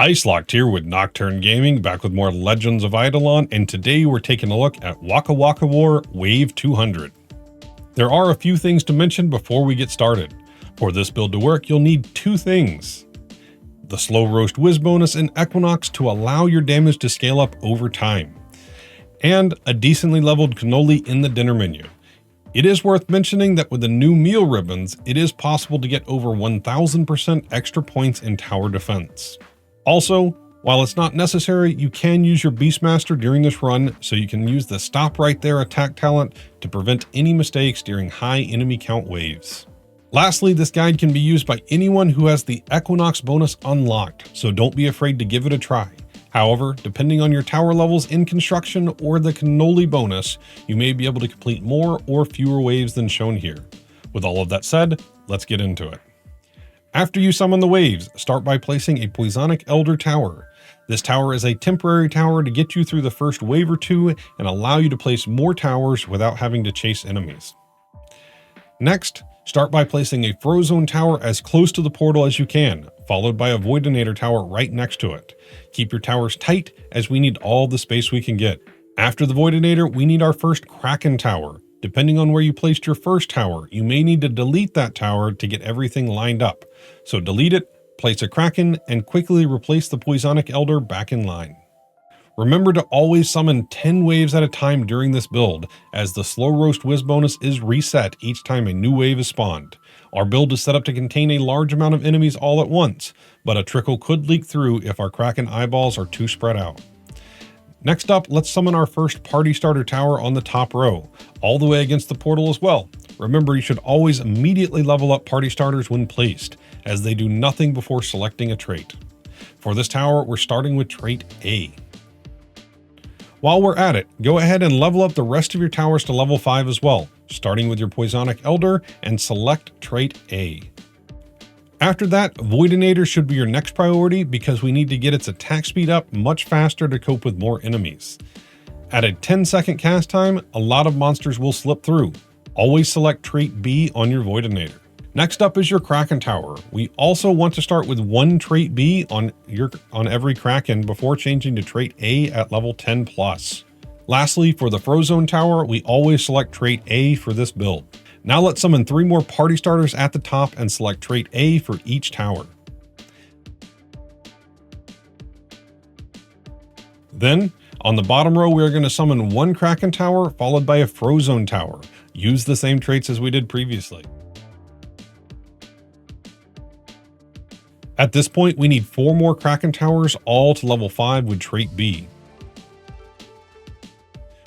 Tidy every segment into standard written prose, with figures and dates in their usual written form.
Icelocked here with Nocturne Gaming, back with more Legends of Idleon, and today we're taking a look at Wakawaka War Wave 200. There are a few things to mention before we get started. For this build to work, you'll need two things: the Slow Roast Whiz bonus in Equinox to allow your damage to scale up over time, and a decently leveled cannoli in the dinner menu. It is worth mentioning that with the new meal ribbons, it is possible to get over 1000% extra points in tower defense. Also, while it's not necessary, you can use your Beastmaster during this run, so you can use the Stop Right There attack talent to prevent any mistakes during high enemy count waves. Lastly, this guide can be used by anyone who has the Equinox bonus unlocked, so don't be afraid to give it a try. However, depending on your tower levels in construction or the cannoli bonus, you may be able to complete more or fewer waves than shown here. With all of that said, let's get into it. After you summon the waves, start by placing a Poisonic Elder tower. This tower is a temporary tower to get you through the first wave or two and allow you to place more towers without having to chase enemies. Next, start by placing a Frozone tower as close to the portal as you can, followed by a Voidinator tower right next to it. Keep your towers tight, as we need all the space we can get. After the Voidinator, we need our first Kraken tower. Depending on where you placed your first tower, you may need to delete that tower to get everything lined up. So delete it, place a Kraken, and quickly replace the Poisonic Elder back in line. Remember to always summon 10 waves at a time during this build, as the Slow Roast Whiz bonus is reset each time a new wave is spawned. Our build is set up to contain a large amount of enemies all at once, but a trickle could leak through if our Kraken eyeballs are too spread out. Next up, let's summon our first Party Starter tower on the top row, all the way against the portal as well. Remember, you should always immediately level up Party Starters when placed, as they do nothing before selecting a trait. For this tower, we're starting with trait A. While we're at it, go ahead and level up the rest of your towers to level 5 as well, starting with your Poisonic Elder and select trait A. After that, Voidinator should be your next priority because we need to get its attack speed up much faster to cope with more enemies. At a 10-second cast time, a lot of monsters will slip through. Always select trait B on your Voidinator. Next up is your Kraken tower. We also want to start with one trait B on every Kraken before changing to trait A at level 10+. Lastly, for the Frozone tower, we always select trait A for this build. Now let's summon 3 more Party Starters at the top and select trait A for each tower. Then, on the bottom row, we are going to summon 1 Kraken tower followed by a Frozone tower. Use the same traits as we did previously. At this point, we need 4 more Kraken towers, all to level 5 with trait B.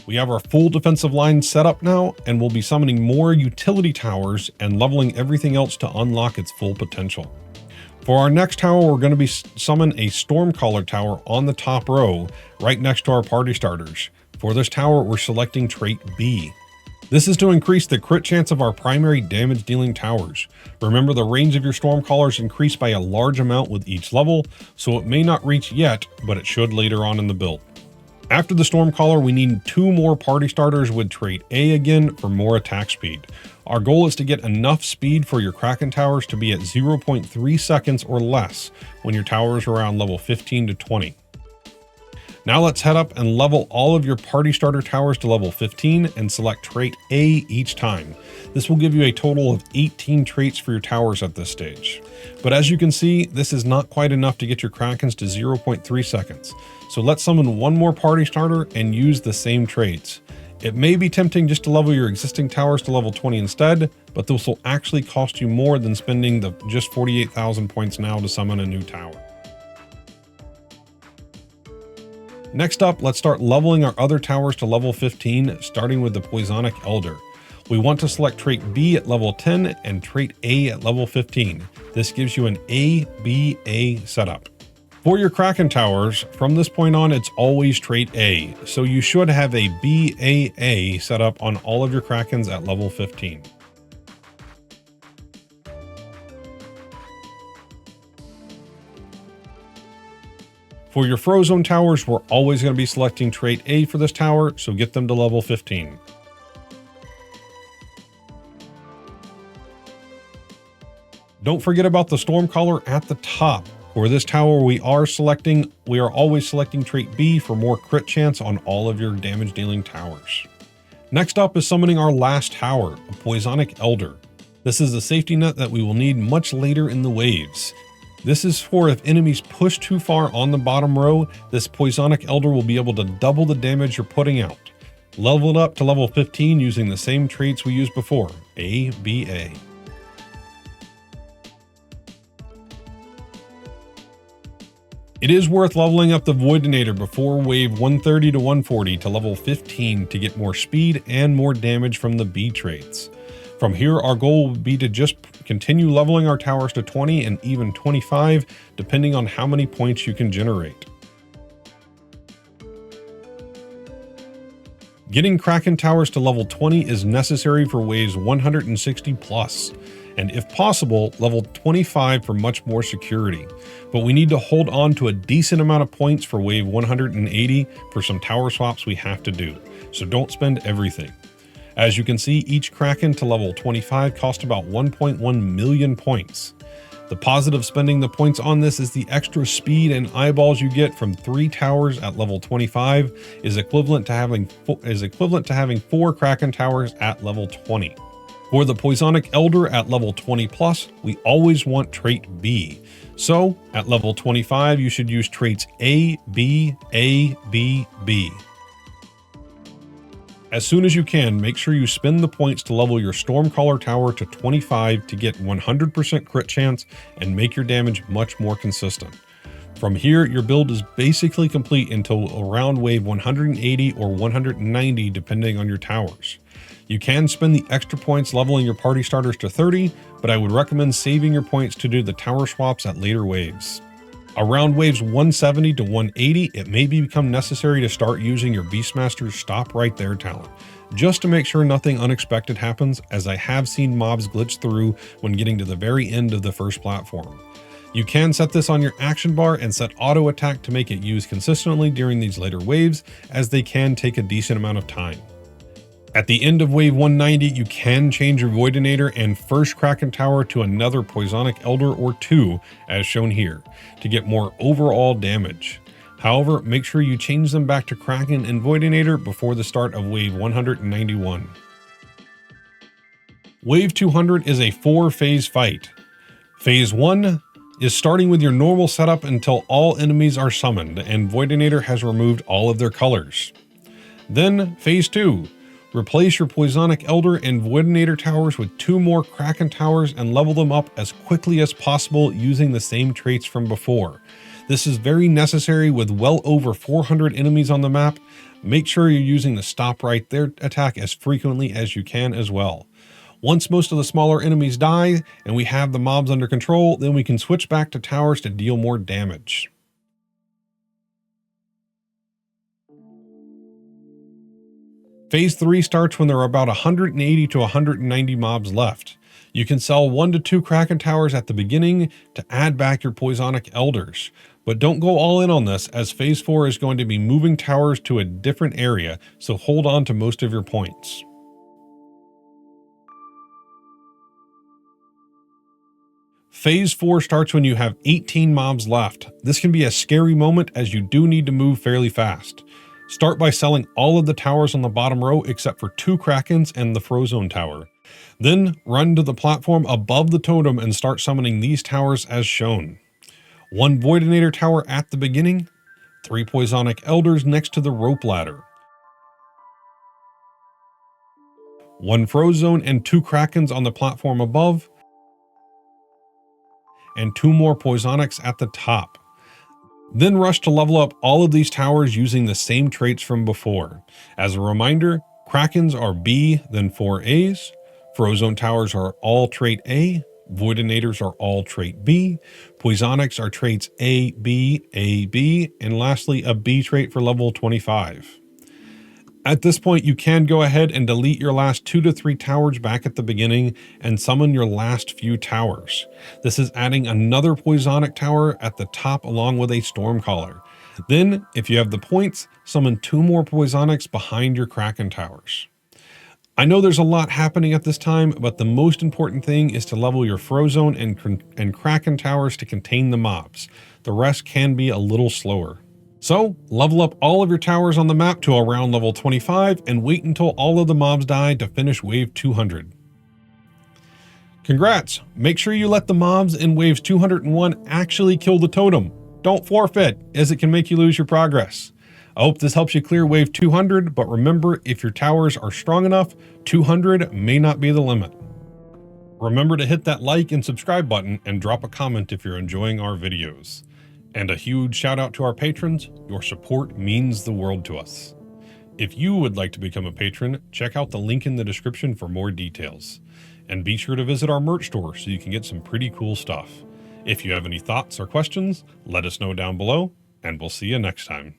We have our full defensive line set up now, and we'll be summoning more utility towers and leveling everything else to unlock its full potential. For our next tower, we're going to be summon a Stormcaller tower on the top row, right next to our Party Starters. For this tower, we're selecting trait B. This is to increase the crit chance of our primary damage dealing towers. Remember, the range of your Stormcallers increase by a large amount with each level, so it may not reach yet, but it should later on in the build. After the Stormcaller, we need 2 more Party Starters with trait A again for more attack speed. Our goal is to get enough speed for your Kraken towers to be at 0.3 seconds or less when your tower is around level 15 to 20. Now let's head up and level all of your Party Starter towers to level 15 and select trait A each time. This will give you a total of 18 traits for your towers at this stage. But as you can see, this is not quite enough to get your Krakens to 0.3 seconds. So let's summon 1 more Party Starter and use the same traits. It may be tempting just to level your existing towers to level 20 instead, but this will actually cost you more than spending the just 48,000 points now to summon a new tower. Next up, let's start leveling our other towers to level 15, starting with the Poisonic Elder. We want to select trait B at level 10 and trait A at level 15. This gives you an A-B-A setup. For your Kraken towers, from this point on, it's always trait A, so you should have a B-A-A set up on all of your Krakens at level 15. For your Frozone towers, we're always going to be selecting trait A for this tower, so get them to level 15. Don't forget about the Stormcaller at the top. For this tower, we are always selecting trait B for more crit chance on all of your damage dealing towers. Next up is summoning our last tower, a Poisonic Elder. This is a safety net that we will need much later in the waves. This is for if enemies push too far on the bottom row, this Poisonic Elder will be able to double the damage you're putting out. Level it up to level 15 using the same traits we used before, A, B, A. It is worth leveling up the Voidinator before wave 130 to 140 to level 15 to get more speed and more damage from the B traits. From here, our goal would be to just continue leveling our towers to 20 and even 25, depending on how many points you can generate. Getting Kraken towers to level 20 is necessary for waves 160 plus. And if possible, level 25 for much more security. But we need to hold on to a decent amount of points for wave 180 for some tower swaps we have to do, so don't spend everything. As you can see, each Kraken to level 25 cost about 1.1 million points. The positive spending the points on this is the extra speed and eyeballs you get from 3 towers at level 25 is equivalent to having 4 Kraken towers at level 20. For the Poisonic Elder at level 20 plus, we always want trait B. So at level 25, you should use traits A, B, A, B, B. As soon as you can, make sure you spend the points to level your Stormcaller tower to 25 to get 100% crit chance and make your damage much more consistent. From here, your build is basically complete until around wave 180 or 190 depending on your towers. You can spend the extra points leveling your party starters to 30, but I would recommend saving your points to do the tower swaps at later waves. Around waves 170 to 180, it may become necessary to start using your Beastmaster's Stop Right There talent, just to make sure nothing unexpected happens, as I have seen mobs glitch through when getting to the very end of the first platform. You can set this on your action bar and set auto attack to make it used consistently during these later waves, as they can take a decent amount of time. At the end of wave 190, you can change your Voidinator and first Kraken tower to another Poisonic Elder or 2, as shown here, to get more overall damage. However, make sure you change them back to Kraken and Voidinator before the start of wave 191. Wave 200 is a 4-phase fight. Phase 1 is starting with your normal setup until all enemies are summoned and Voidinator has removed all of their colors. Then Phase 2. Replace your Poisonic Elder and Voidinator towers with 2 more Kraken towers and level them up as quickly as possible using the same traits from before. This is very necessary with well over 400 enemies on the map. Make sure you're using the Stop Right There attack as frequently as you can as well. Once most of the smaller enemies die and we have the mobs under control, then we can switch back to towers to deal more damage. Phase 3 starts when there are about 180 to 190 mobs left. You can sell 1 to 2 Kraken towers at the beginning to add back your Poisonic Elders. But don't go all in on this, as Phase 4 is going to be moving towers to a different area, so hold on to most of your points. Phase 4 starts when you have 18 mobs left. This can be a scary moment as you do need to move fairly fast. Start by selling all of the towers on the bottom row except for 2 Krakens and the Frozone tower. Then run to the platform above the totem and start summoning these towers as shown. 1 Voidinator tower at the beginning, 3 Poisonic Elders next to the rope ladder, 1 Frozone and 2 Krakens on the platform above, and 2 more Poisonics at the top. Then rush to level up all of these towers using the same traits from before. As a reminder, Krakens are B, then 4 A's, Frozone towers are all trait A, Voidinators are all trait B, Poisonics are traits A, B, and lastly a B trait for level 25. At this point, you can go ahead and delete your last 2 to 3 towers back at the beginning and summon your last few towers. This is adding another Poisonic tower at the top along with a Stormcaller. Then, if you have the points, summon 2 more Poisonics behind your Kraken towers. I know there's a lot happening at this time, but the most important thing is to level your Frozone and Kraken towers to contain the mobs. The rest can be a little slower. So, level up all of your towers on the map to around level 25 and wait until all of the mobs die to finish Wave 200. Congrats! Make sure you let the mobs in Waves 201 actually kill the totem. Don't forfeit, as it can make you lose your progress. I hope this helps you clear Wave 200, but remember, if your towers are strong enough, 200 may not be the limit. Remember to hit that like and subscribe button and drop a comment if you're enjoying our videos. And a huge shout out to our patrons. Your support means the world to us. If you would like to become a patron, check out the link in the description for more details. And be sure to visit our merch store so you can get some pretty cool stuff. If you have any thoughts or questions, let us know down below, and we'll see you next time.